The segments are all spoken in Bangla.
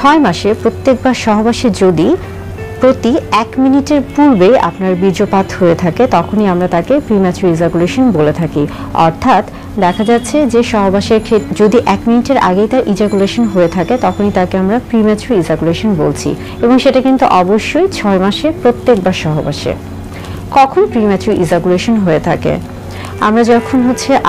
6 মাসে প্রত্যেকবার সহবাসে যদি প্রতি 1 মিনিটের পূর্বে আপনার বীর্যপাত হয়ে থাকে তখনই আমরা তাকে প্রিম্যাচুর ইজাকুলেশন বলে থাকি। অর্থাৎ দেখা যাচ্ছে যে সহবাসের ক্ষেত্রে যদি 1 মিনিটের আগেই তার ইজাকুলেশন হয়ে থাকে তখনই তাকে আমরা প্রিম্যাচুর ইজাকুলেশন বলছি, এবং সেটা কিন্তু অবশ্যই 6 মাসে প্রত্যেকবার সহবাসে। কখন প্রিম্যাচুর ইজাকুলেশন হয়ে থাকে? আমরা যখন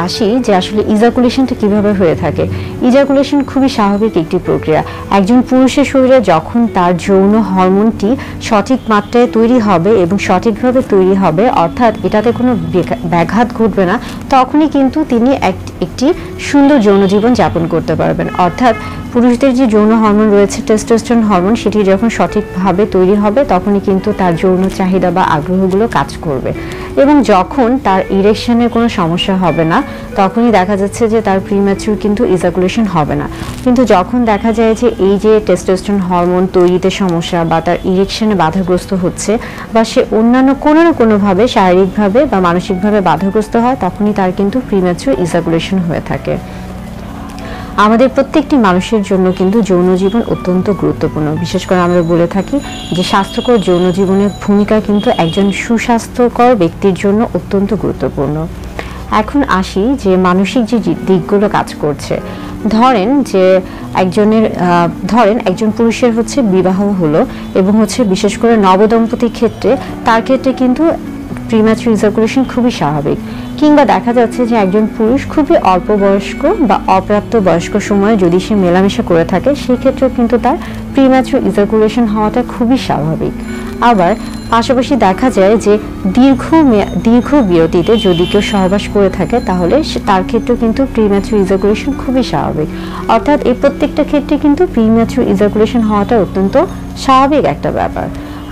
আসি যে আসলে ইজাকুলেশনটা কিভাবে হয়ে থাকে। ইজাকুলেশন খুবই স্বাভাবিক একটি প্রক্রিয়া। একজন পুরুষের শরীরে যখন তার যৌন হরমোনটি সঠিক মাত্রায় তৈরি হবে এবং সঠিকভাবে তৈরি হবে, অর্থাৎ এটাতে কোনো ব্যাঘাত ঘটবে না, তখনই কিন্তু তিনি একটি সুন্দর যৌন জীবন যাপন করতে পারবেন। অর্থাৎ পুরুষদের যে যৌন হরমোন রয়েছে টেস্টোস্টেরন হরমোন, সেটি যখন সঠিকভাবে তৈরি হবে তখনই কিন্তু তার যৌন চাহিদা বা আগ্রহগুলো কাজ করবে, এবং যখন তার ইরেকশনের কোনো সমস্যা হবে না তখনই দেখা যাচ্ছে যে তার প্রিম্যাচুর কিন্তু ইজাকুলেশন হবে না। কিন্তু যখন দেখা যায় যে এই যে টেস্টোস্টেরন হরমোন তৈরিতে সমস্যা বা তার ইরেকশনে বাধাগ্রস্ত হচ্ছে বা সে অন্যান্য কোনো না কোনোভাবে শারীরিকভাবে বা মানসিকভাবে বাধাগ্রস্ত হয়, তখনই তার কিন্তু প্রিম্যাচুর ইজাকুলেশন হয়ে থাকে। আমাদের প্রত্যেকটি মানুষের জন্য কিন্তু যৌন জীবন অত্যন্ত গুরুত্বপূর্ণ। বিশেষ করে আমরা বলে থাকি যে স্বাস্থ্যকর যৌন জীবনের ভূমিকা কিন্তু একজন সুস্বাস্থ্যকর ব্যক্তির জন্য অত্যন্ত গুরুত্বপূর্ণ। এখন আসি যে মানসিক যে দিকগুলো কাজ করছে। ধরেন একজন পুরুষের বিবাহ হলো এবং বিশেষ করে নবদম্পতির ক্ষেত্রে তার ক্ষেত্রে কিন্তু প্রিম্যাচুর ইজাকুলেশন খুবই স্বাভাবিক। কিংবা দেখা যাচ্ছে যে একজন পুরুষ খুবই অল্প বয়স্ক বা অপ্রাপ্ত বয়স্ক সময়ে যদি সে মেলামেশা করে থাকে, সেই ক্ষেত্রেও কিন্তু তার প্রিম্যাচুর ইজাকুলেশন হওয়াটা খুবই স্বাভাবিক। আবার পাশাপাশি দেখা যায় যে দীর্ঘ বিরতিতে যদি কেউ সহবাস করে থাকে তাহলে তার ক্ষেত্রেও কিন্তু প্রিম্যাচুর ইজাকুলেশন খুবই স্বাভাবিক। অর্থাৎ এই প্রত্যেকটা ক্ষেত্রে কিন্তু প্রিম্যাচুর ইজাকুলেশন হওয়াটা অত্যন্ত স্বাভাবিক একটা ব্যাপার।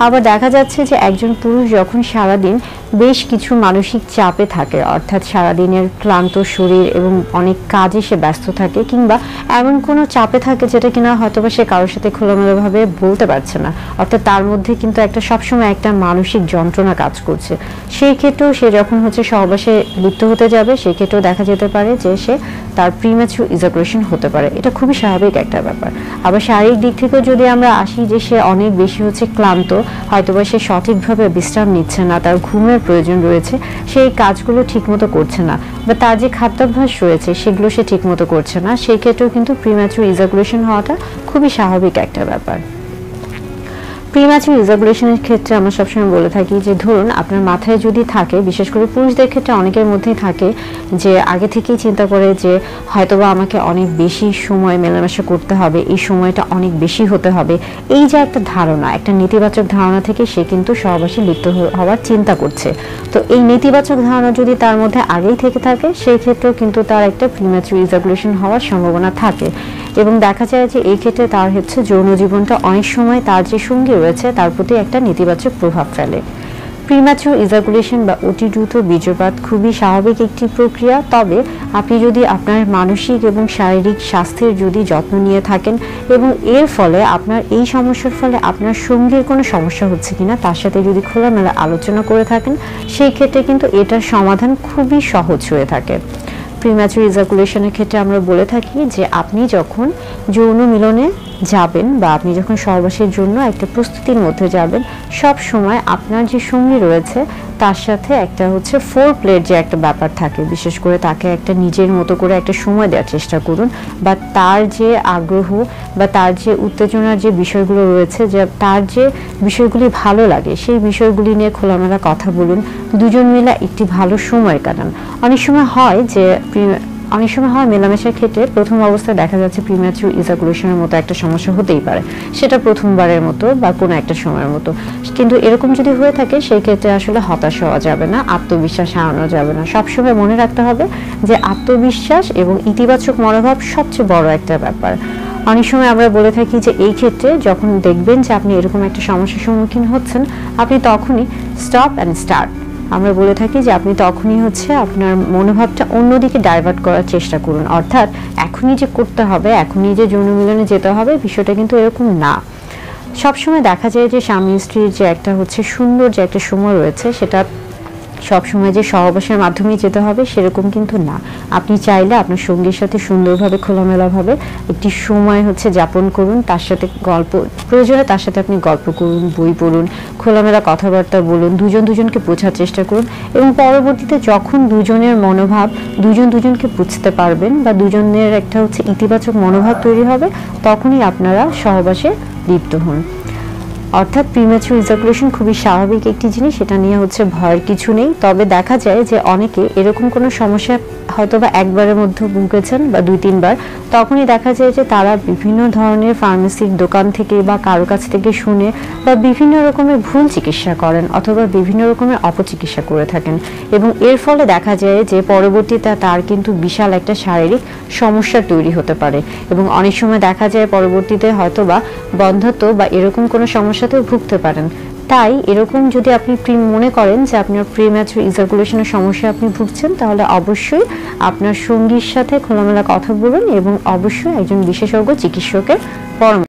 আবার দেখা যাচ্ছে যে একজন পুরুষ যখন সারাদিন বেশ কিছু মানসিক চাপে থাকে, অর্থাৎ সারাদিনের ক্লান্ত শরীর এবং অনেক কাজে সে ব্যস্ত থাকে, কিংবা এমন কোনো চাপে থাকে যেটা কিনা হয়তোবা সে কারোর সাথে খোলামেলাভাবে বলতে পারছে না, অর্থাৎ তার মধ্যে কিন্তু সবসময় একটা মানসিক যন্ত্রণা কাজ করছে, সেই ক্ষেত্রেও সে যখন সহবাসে লিপ্ত হতে যাবে সেই ক্ষেত্রেও দেখা যেতে পারে যে তার প্রিম্যাচুর ইজাকুলেশন হতে পারে। এটা খুবই স্বাভাবিক একটা ব্যাপার। আবার শারীরিক দিক থেকেও যদি আমরা আসি যে সে অনেক বেশি ক্লান্ত, হয়তোবা সে সঠিকভাবে বিশ্রাম নিচ্ছে না, তার ঘুমের প্রয়োজন রয়েছে, সেই কাজগুলো ঠিকমতো করছে না, বা তার যে খাদ্যাভ্যাস রয়েছে সেগুলো সে ঠিকমতো করছে না, সেই ক্ষেত্রেও কিন্তু প্রিম্যাচুর ইজাকুলেশন হওয়াটা খুবই স্বাভাবিক একটা ব্যাপার। প্রিম্যাচুর ইজাকুলেশনের ক্ষেত্রে আমরা সবসময় বলে থাকি যে ধরুন আপনার মাথায় যদি থাকে, বিশেষ করে পুরুষদের ক্ষেত্রে অনেকের মধ্যেই থাকে যে আগে থেকেই চিন্তা করে যে হয়তোবা আমাকে অনেক বেশি সময় মেলামেশা করতে হবে, এই সময়টা অনেক বেশি হতে হবে, এই যে একটা ধারণা, একটা নেতিবাচক ধারণা থেকে সে কিন্তু সহবাসে লিপ্ত হওয়ার চিন্তা করছে। তো এই নেতিবাচক ধারণা যদি তার মধ্যে আগেই থেকে থাকে, সেই ক্ষেত্রেও কিন্তু তার একটা প্রিম্যাচুর ইজাকুলেশন হওয়ার সম্ভাবনা থাকে, এবং দেখা যায় যে এই ক্ষেত্রে তার যৌন জীবনটা অনেক সময় তার যে সঙ্গী রয়েছে তার প্রতি একটা নেতিবাচক প্রভাব ফেলে। প্রিম্যাচুর ইজাকুলেশন বা অতি দ্রুত বীর্যপাত খুবই স্বাভাবিক একটি প্রক্রিয়া। তবে আপনি যদি আপনার মানসিক এবং শারীরিক স্বাস্থ্যের যদি যত্ন নিয়ে থাকেন এবং এর ফলে আপনার এই সমস্যার ফলে আপনার সঙ্গীর কোনো সমস্যা হচ্ছে কিনা তার সাথে যদি খোলামেলা আলোচনা করে থাকেন, সেই ক্ষেত্রে কিন্তু এটার সমাধান খুবই সহজ হয়ে থাকে। প্রিম্যাচুর ইজাকুলেশনের ক্ষেত্রে আমরা বলে থাকি যে আপনি যখন যৌন মিলনে যাবেন বা আপনি যখন সহবাসের জন্য একটা প্রস্তুতির মধ্যে যাবেন, সব সময় আপনার যে সঙ্গী রয়েছে তার সাথে একটা ফোর প্লের যে একটা ব্যাপার থাকে, বিশেষ করে তাকে একটা নিজের মতো করে একটা সময় দেওয়ার চেষ্টা করুন, বা তার যে আগ্রহ বা তার যে উত্তেজনার যে বিষয়গুলো রয়েছে, যে তার যে বিষয়গুলি ভালো লাগে সেই বিষয়গুলি নিয়ে খোলামেলা কথা বলুন, দুজন মিলে একটি ভালো সময় কাটান। অনেক সময় হয় মেলামেশার ক্ষেত্রে প্রথম অবস্থায় দেখা যাচ্ছে প্রিম্যাচুর ইজাকুলেশনের মতো একটা সমস্যা হতেই পারে, সেটা প্রথমবারের মতো বা কোনো একটা সময়ের মতো, কিন্তু এরকম যদি হয়ে থাকে সেই ক্ষেত্রে আসলে হতাশ হওয়া যাবে না, আত্মবিশ্বাস হারানো যাবে না। সবসময় মনে রাখতে হবে যে আত্মবিশ্বাস এবং ইতিবাচক মনোভাব সবচেয়ে বড় একটা ব্যাপার। অনেক সময় আমরা বলে থাকি যে এই ক্ষেত্রে যখন দেখবেন যে আপনি এরকম একটা সমস্যার সম্মুখীন হচ্ছেন, আপনি তখনই স্টপ অ্যান্ড স্টার্ট, আমরা বলে থাকি যে আপনি তখনই আপনার মনোভাবটা অন্যদিকে ডাইভার্ট করার চেষ্টা করুন। অর্থাৎ এখনই যে করতে হবে, এখনই যে যৌন মিলনে যেতে হবে, বিষয়টা কিন্তু এরকম না। সবসময় দেখা যায় যে স্বামী স্ত্রীর যে একটা সুন্দর যে একটা সময় রয়েছে, সেটা সবসময় যে সহবাসের মাধ্যমেই যেতে হবে সেরকম কিন্তু না। আপনি চাইলে আপনার সঙ্গীর সাথে সুন্দরভাবে খোলামেলাভাবে একটি সময় যাপন করুন, তার সাথে প্রয়োজনে তার সাথে আপনি গল্প করুন, বই পড়ুন, খোলামেলা কথাবার্তা বলুন, দুজনকে বোঝার চেষ্টা করুন এবং পরবর্তীতে যখন দুজনের মনোভাব দুজনকে বুঝতে পারবেন বা দুজনের একটা ইতিবাচক মনোভাব তৈরি হবে, তখনই আপনারা সহবাসে লিপ্ত হন। অর্থাৎ প্রিম্যাচুর ইজাকুলেশন খুবই স্বাভাবিক একটি জিনিস, এটা নিয়ে ভয়ের কিছু নেই। তবে দেখা যায় যে অনেকে এরকম কোনো সমস্যা হয়তোবা একবারের মধ্যে ভুগেছেন বা 2-3 বার, তখনই দেখা যায় যে তারা বিভিন্ন ধরনের ফার্মেসির দোকান থেকে বা কারো কাছ থেকে শুনে বা বিভিন্ন রকমের ভুল চিকিৎসা করেন অথবা বিভিন্ন রকমের অপচিকিৎসা করে থাকেন এবং এর ফলে দেখা যায় যে পরবর্তীতে তার কিন্তু বিশাল একটা শারীরিক সমস্যা তৈরি হতে পারে এবং অনেক সময় দেখা যায় পরবর্তীতে হয়তোবা বন্ধ্যত্ব বা এরকম কোনো সমস্যাতেও ভুগতে পারেন। তাই এরকম যদি আপনি মনে করেন যে আপনার প্রিম্যাচুর ইজাকুলেশনের সমস্যা আপনি ভুগছেন, তাহলে অবশ্যই আপনার সঙ্গীর সাথে খোলামেলা কথা বলুন এবং অবশ্যই একজন বিশেষজ্ঞ চিকিৎসকের পরামর্শ